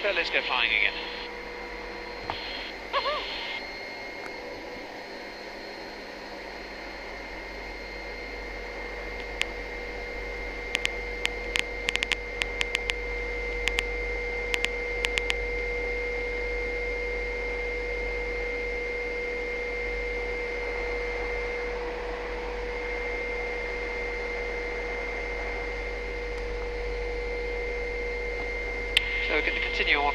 so let's go flying again. So we're going to continue on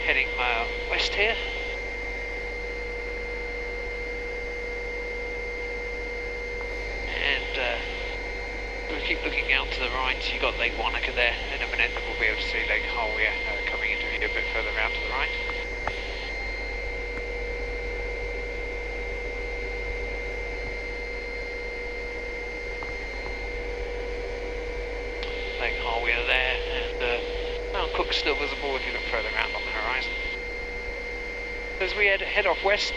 heading west here. And we'll keep looking out to the right. You've got Lake Wanaka there. In a minute we'll be able to see Lake Heliview coming into view a bit further around to the right. Lake Heliview there, and Mount Cook still visible if you look further around on the horizon. As we head off west,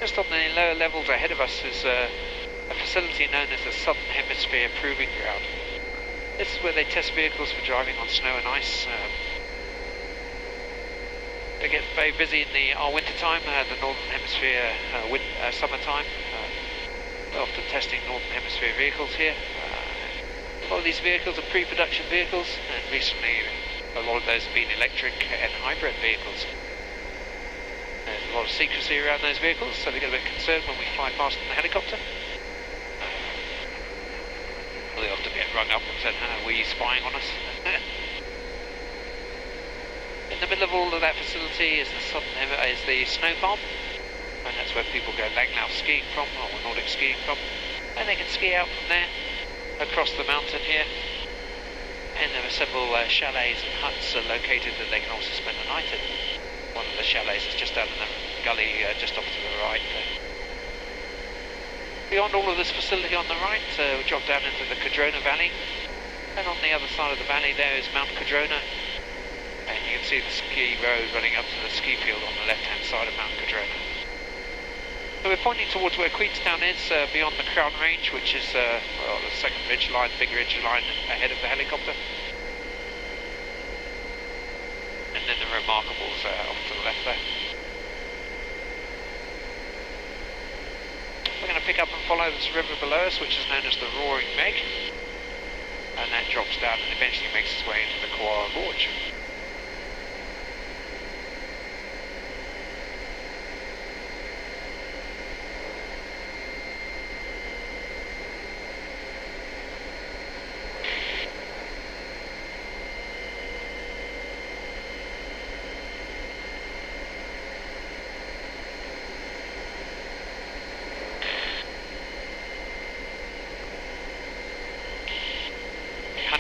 just on the lower levels ahead of us is a facility known as the Southern Hemisphere Proving Ground. This is where they test vehicles for driving on snow and ice. They get very busy in our winter time, the Northern Hemisphere summertime. They're often testing Northern Hemisphere vehicles here. A lot of these vehicles are pre-production vehicles, and recently a lot of those have been electric and hybrid vehicles. There's a lot of secrecy around those vehicles, so they get a bit concerned when we fly past in the helicopter. They often get rung up and said, were you spying on us? In the middle of all of that facility is the snow farm, and that's where people go Langlauf skiing from, or Nordic skiing from, and they can ski out from there across the mountain here, and there are several chalets and huts located that they can also spend the night in. One of the chalets is just down in the gully just off to the right there. Beyond all of this facility on the right, we drop down into the Cadrona Valley, and on the other side of the valley there is Mount Cadrona, and you can see the ski road running up to the ski field on the left hand side of Mount Cadrona. So we're pointing towards where Queenstown is, beyond the Crown Range, which is the second ridge line, big ridge line ahead of the helicopter. And then the Remarkables off to the left there. We're going to pick up and follow this river below us, which is known as the Roaring Meg. And that drops down and eventually makes its way into the Koara Gorge.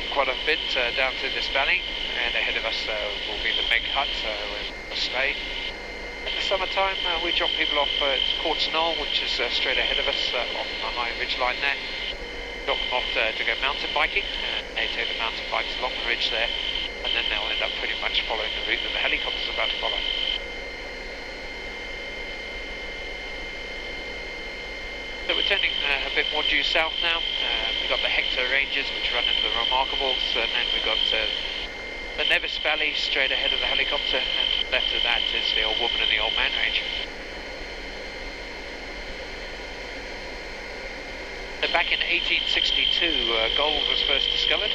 Quite a bit down through this valley, and ahead of us will be the Meg Hut, we'll stay. In the summertime we drop people off at Courts Knoll, which is straight ahead of us off the high ridge line there. Drop them off to go mountain biking, and they take the mountain bikes along the ridge there, and then they'll end up pretty much following the route that the helicopter's about to follow. So we're turning a bit more due south now. We've got the Hector Ranges, which run into the Remarkables, and then we've got the Nevis Valley straight ahead of the helicopter, and left of that is the Old Woman and the Old Man Range. So back in 1862, gold was first discovered.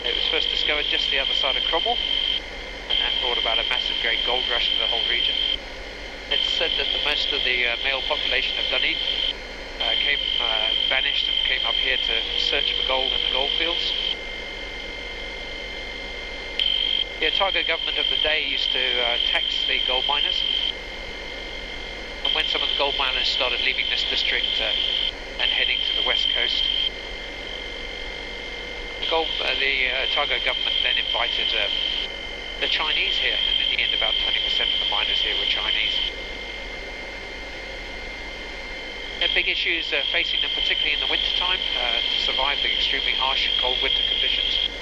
It was first discovered just the other side of Cromwell, and that brought about a massive great gold rush to the whole region. It's said that most of the male population of Dunedin vanished and came up here to search for gold in the gold fields. The Otago government of the day used to tax the gold miners, and when some of the gold miners started leaving this district and heading to the west coast, the Otago government then invited the Chinese here, and in the end about 20% of the miners here were Chinese. There are big issues facing them, particularly in the winter time, to survive the extremely harsh and cold winter conditions.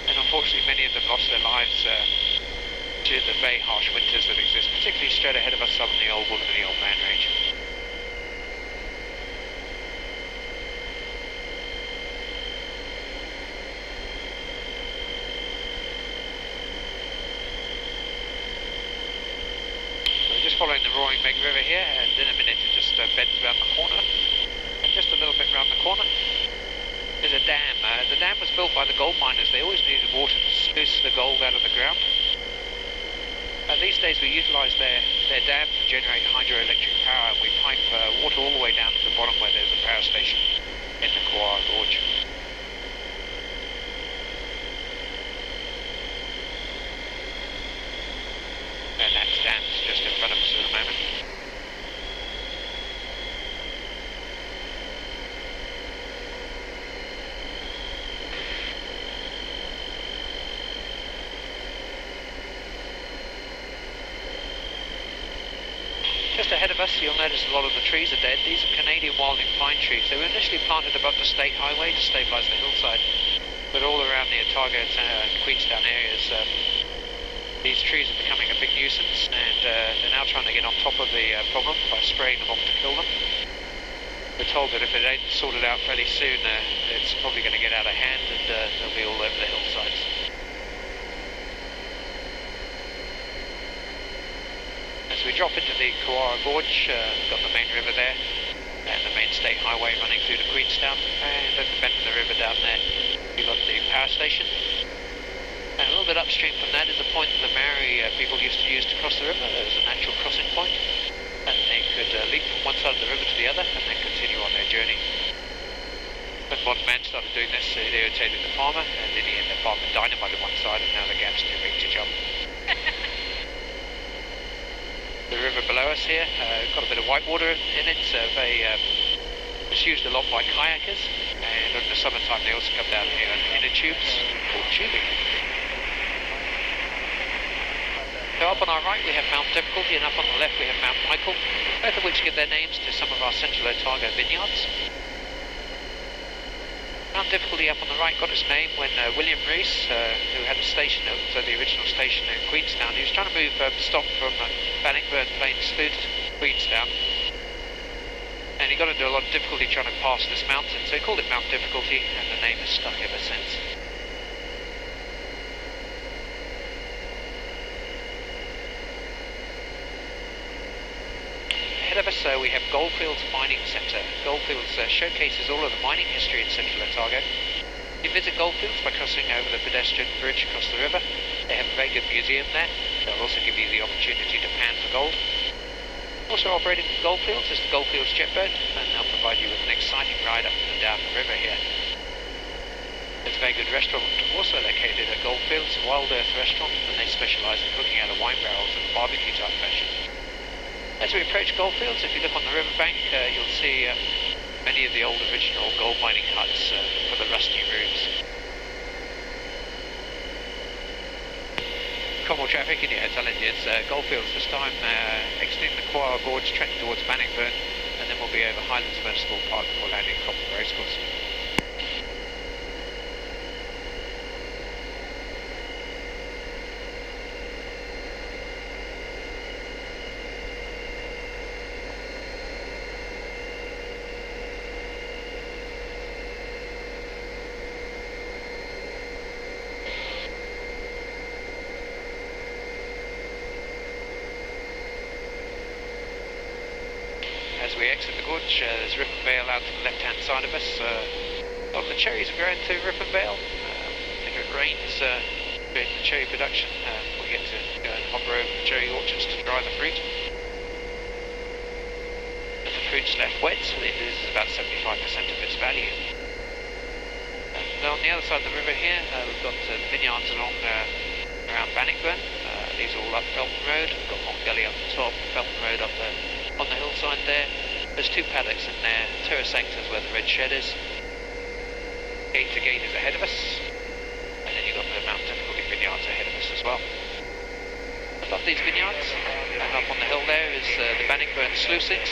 And unfortunately many of them lost their lives to the very harsh winters that exist, particularly straight ahead of us on the Old Woman and the Old Man Range. following the roaring Meg River here, and in a minute it just bends around the corner, and just a little bit around the corner is a dam. The dam was built by the gold miners. They always needed water to sluice the gold out of the ground. These days we utilise their dam to generate hydroelectric power, and we pipe water all the way down to the bottom where there's a power station in the Quara Gorge. And that dam's just in front of us at the moment. Just ahead of us, you'll notice a lot of the trees are dead. These are Canadian wilding pine trees. They were initially planted above the state highway to stabilise the hillside, but all around the Otago and Queenstown areas, these trees are becoming a big nuisance, and they're now trying to get on top of the problem by spraying them off to kill them. We're told that if it ain't sorted out fairly soon, it's probably going to get out of hand, and they'll be all over the hillsides. As we drop into the Quara Gorge, we've got the main river there, and the main state highway running through to Queenstown, and at the bend of the river down there, we've got the power station. And a little bit upstream from that is the point that the Maori people used to use to cross the river. There was a natural crossing point, and they could leap from one side of the river to the other, and then continue on their journey. When modern man started doing this, it irritated the farmer, and in the end the farmer dynamited one side, and now the gap's too big to jump. The river below us here, got a bit of whitewater in it, it's used a lot by kayakers, and in the summertime they also come down here in inner tubes called tubing. So up on our right we have Mount Difficulty, and up on the left we have Mount Michael, both of which give their names to some of our central Otago vineyards. Mount Difficulty up on the right got its name when William Rees, who had a station, the original station in Queenstown, he was trying to move stock from Bannockburn Plains through to Queenstown, and he got into a lot of difficulty trying to pass this mountain, so he called it Mount Difficulty, and the name has stuck ever since. Ahead of us we have Goldfields Mining Centre. Goldfields showcases all of the mining history in central Otago. You visit Goldfields by crossing over the pedestrian bridge across the river. They have a very good museum there. They'll also give you the opportunity to pan for gold. Also operating from Goldfields is the Goldfields jet boat, and they'll provide you with an exciting ride up and down the river here. There's a very good restaurant also located at Goldfields, Wild Earth Restaurant, and they specialise in cooking out of wine barrels in a barbecue type fashion. As we approach Goldfields, if you look on the riverbank, you'll see many of the old original gold mining huts for the rusty roofs. Cromwell traffic, and yeah, telling you it's Goldfields this time, exiting the Quara Gorge, tracking towards Bannockburn, and then we'll be over Highlands Municipal Park before landing Cromwell Racecourse. As we exit the gorge, there's Ripon Vale out to the left-hand side of us. A lot of the cherries are growing through Ripon Vale. If it rains during the cherry production, we get to go and hover over the cherry orchards to dry the fruit. If the fruit's left wet, it loses about 75% of its value. Now on the other side of the river here, we've got vineyards along around Bannockburn. These are all up Felton Road. We've got Mont Gully up the top, Felton Road up on the hillside there. There's two paddocks in there. Terra Sancta is where the red shed is. Gate to Gate is ahead of us. And then you've got the Mount Difficulty vineyards ahead of us as well. Above these vineyards, and up on the hill there, is the Bannockburn sluicings.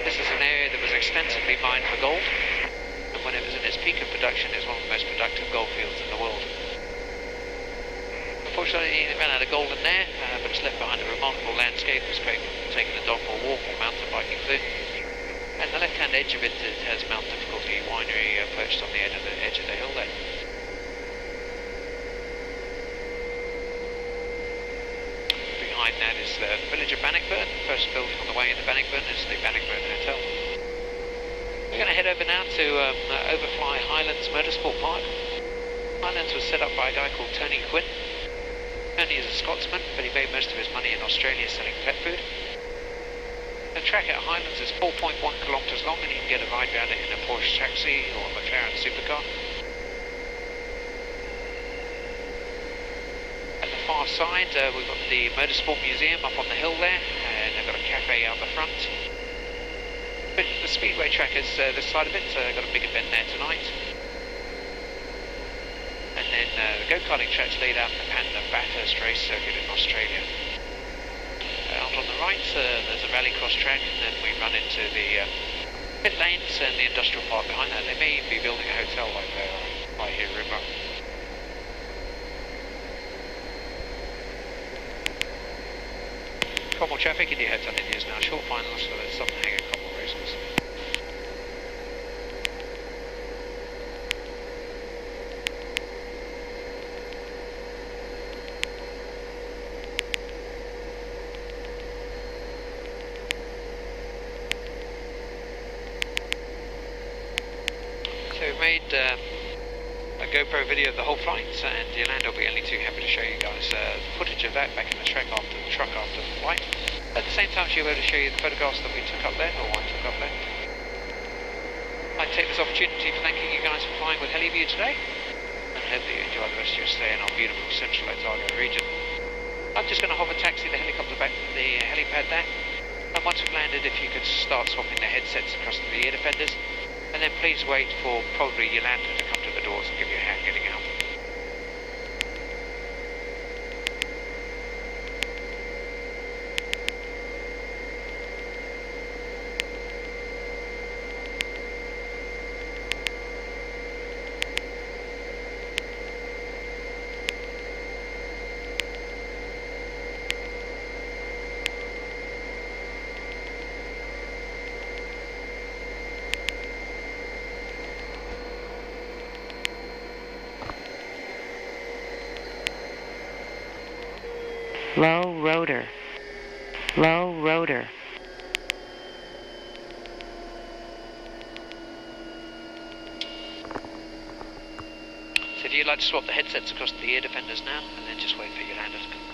This is an area that was extensively mined for gold, and when it was in its peak of production, it was one of the most productive gold fields in the world. Unfortunately, it ran out of gold in there, but it's left behind a remarkable landscape. It's great for taking a dog for a walk or mountain biking through. And the left-hand edge of it has Mount Difficulty Winery perched on the edge of the hill there. Behind looking at is the village of Bannockburn. The first building on the way into Bannockburn is the Bannockburn Hotel. We're going to head over now to Overfly Highlands Motorsport Park. Highlands was set up by a guy called Tony Quinn. Tony is a Scotsman, but he made most of his money in Australia selling pet food. The track at Highlands is 4.1 kilometres long, and you can get a ride around it in a Porsche taxi or a McLaren supercar. At the far side, we've got the Motorsport Museum up on the hill there, and they've got a cafe out the front. But the speedway track is this side of it, so they've got a big event there tonight. And then the go-karting track's laid out in the Bathurst race circuit in Australia. Out on the right, there's a rallycross track, and then we run into the pit lanes and the industrial park behind that. They may even be building a hotel right there, I hear rumour. Cromwell traffic, India heads on India's now short finals for the Southern Hanger Cromwell races. So we made a GoPro video of the whole flight, and Yolanda will be only too happy to show you guys footage of that back in the truck after the flight. At the same time, she'll be able to show you the photographs that we took up there, or I took up there. I'd take this opportunity for thanking you guys for flying with Heliview today, and hope that you enjoy the rest of your stay in our beautiful central Otago region. I'm just going to hover taxi the helicopter back to the helipad there, and once we've landed, if you could start swapping the headsets across to the ear defenders. And then please wait for probably Yolanda to come to the doors and give you a hand getting out. Low rotor. Low rotor. So if you'd like to swap the headsets across to the ear defenders now, and then just wait for Yolanda to come.